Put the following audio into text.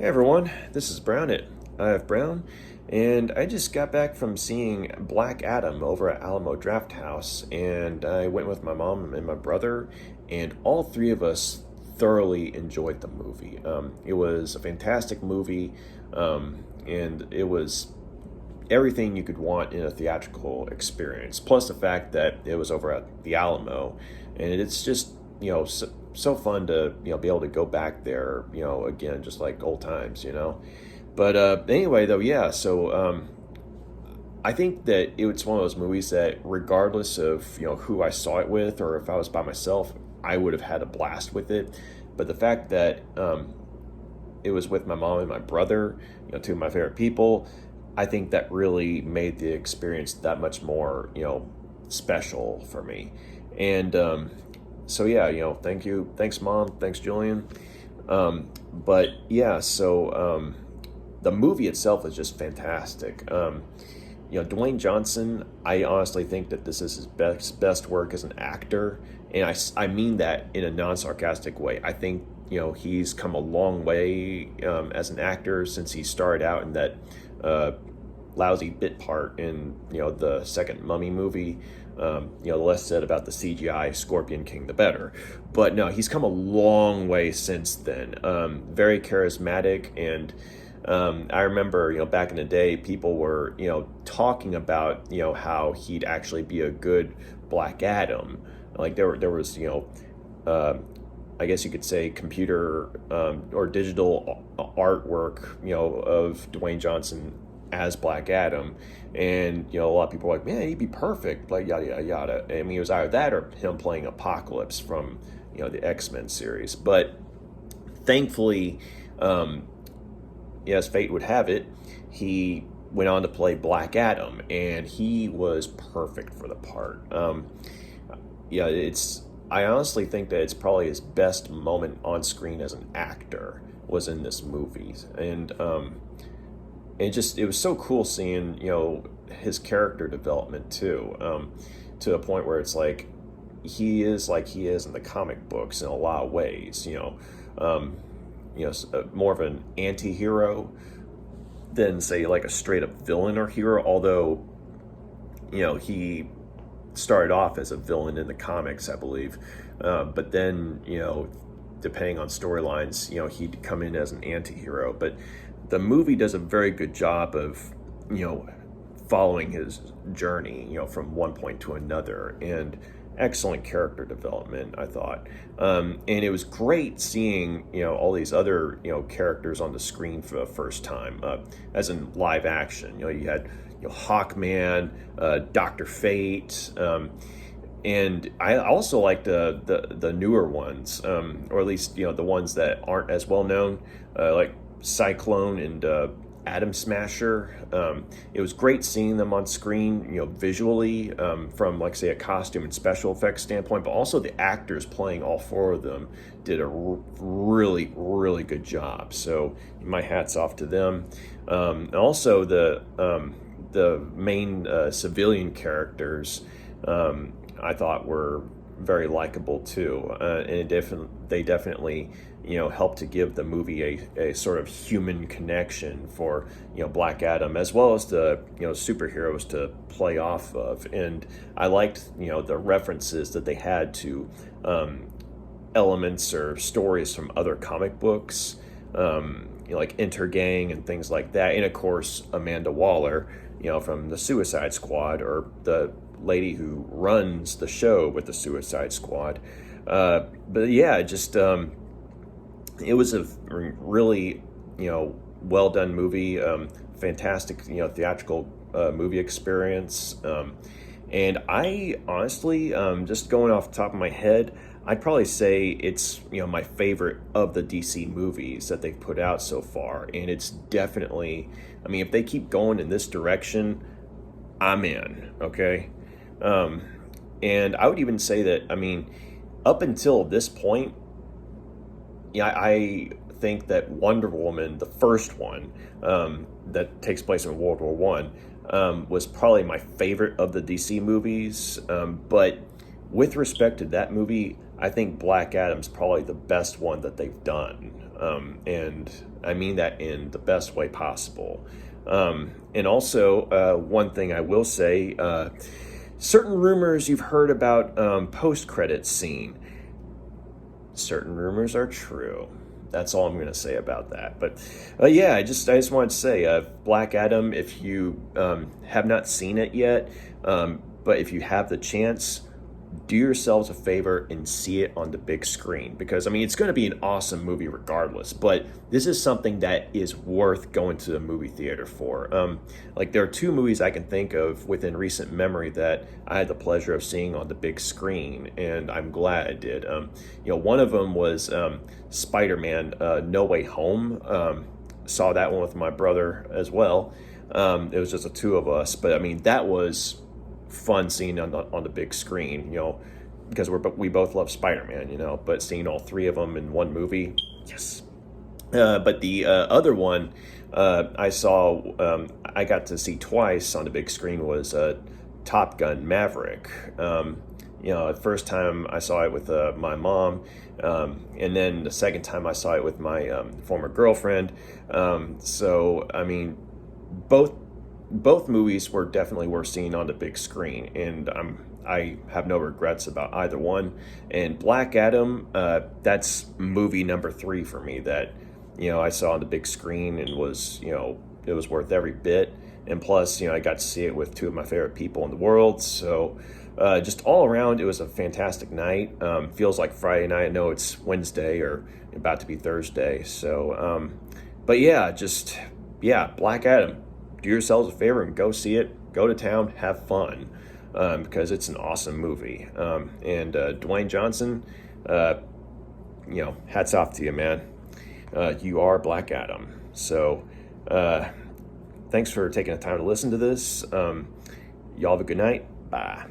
Hey everyone, this is Brown at IF Brown, and I just got back from seeing Black Adam over at Alamo Draft House, and I went with my mom and my brother, and all three of us thoroughly enjoyed the movie. It was a fantastic movie, and it was everything you could want in a theatrical experience. Plus the fact that it was over at the Alamo, and it's just so fun to be able to go back there again, just like old times. But anyway, though, yeah. So I think that it's one of those movies that, regardless of who I saw it with, or if I was by myself, I would have had a blast with it. But the fact that it was with my mom and my brother, two of my favorite people, I think that really made the experience that much more, special for me. And so yeah, thank you, thanks mom, thanks Julian. But yeah, so the movie itself is just fantastic. Dwayne Johnson, I honestly think that this is his best work as an actor, and I mean that in a non-sarcastic way. I think he's come a long way as an actor since he started out in that lousy bit part in the second Mummy movie. The less said about the CGI Scorpion King, the better. But no, he's come a long way since then. Very charismatic, and I remember, back in the day, people were, talking about, how he'd actually be a good Black Adam. Like there was, I guess you could say computer or digital artwork, of Dwayne Johnson as Black Adam, and a lot of people were like, man, he'd be perfect, like yada yada yada. I mean, it was either that or him playing Apocalypse from the X-Men series. But thankfully, as fate would have it, he went on to play Black Adam, and he was perfect for the part. I honestly think that it's probably his best moment on screen as an actor was in this movie, and it was so cool seeing his character development too, to a point where it's like he is in the comic books in a lot of ways. More of an anti-hero than, say, like a straight up villain or hero, although he started off as a villain in the comics, I believe, but then depending on storylines, he'd come in as an anti-hero. But the movie does a very good job of following his journey from one point to another, and excellent character development, I thought. And it was great seeing all these other characters on the screen for the first time, as in live action. You had Hawkman, Dr. Fate, and I also liked the newer ones, or at least the ones that aren't as well known, like Cyclone and Atom Smasher. It was great seeing them on screen, visually, from, like, say, a costume and special effects standpoint, but also the actors playing all four of them did a really, really good job. So my hat's off to them. And also the main civilian characters, I thought were very likable too, and they definitely helped to give the movie a sort of human connection for Black Adam, as well as the superheroes to play off of. And I liked the references that they had to elements or stories from other comic books, like Intergang and things like that, and of course Amanda Waller, from the Suicide Squad, or the lady who runs the show with the Suicide Squad. But yeah, just it was a really well done movie, fantastic theatrical movie experience, and I honestly, just going off the top of my head, I'd probably say it's my favorite of the DC movies that they've put out so far, and it's definitely, I mean, if they keep going in this direction, I'm in. Okay. And I would even say that, I mean, up until this point, I think that Wonder Woman, the first one, that takes place in World War One, was probably my favorite of the DC movies. But with respect to that movie, I think Black Adam's probably the best one that they've done. and I mean that in the best way possible. And also, one thing I will say, certain rumors you've heard about post-credits scene. Certain rumors are true. That's all I'm going to say about that. But yeah, I just wanted to say, Black Adam. If you have not seen it yet, but if you have the chance, do yourselves a favor and see it on the big screen, because I mean it's going to be an awesome movie regardless, but this is something that is worth going to the movie theater for. Like, there are two movies I can think of within recent memory that I had the pleasure of seeing on the big screen, and I'm glad I did. One of them was Spider-Man No Way Home. Saw that one with my brother as well. It was just the two of us, but I mean that was fun seeing on the big screen, because we both love Spider-Man, but seeing all three of them in one movie, yes. But the other one I got to see twice on the big screen was Top Gun Maverick. The first time I saw it with my mom, and then the second time I saw it with my former girlfriend. So I mean, both movies were definitely worth seeing on the big screen, and I have no regrets about either one. And Black Adam, that's movie number 3 for me that I saw on the big screen and was it was worth every bit. And plus, I got to see it with two of my favorite people in the world. So just all around, it was a fantastic night. Feels like Friday night. I know it's Wednesday or about to be Thursday. So, but yeah, Black Adam. Do yourselves a favor and go see it. Go to town, have fun, because it's an awesome movie. And Dwayne Johnson, hats off to you, man. You are Black Adam. So thanks for taking the time to listen to this. Y'all have a good night. Bye.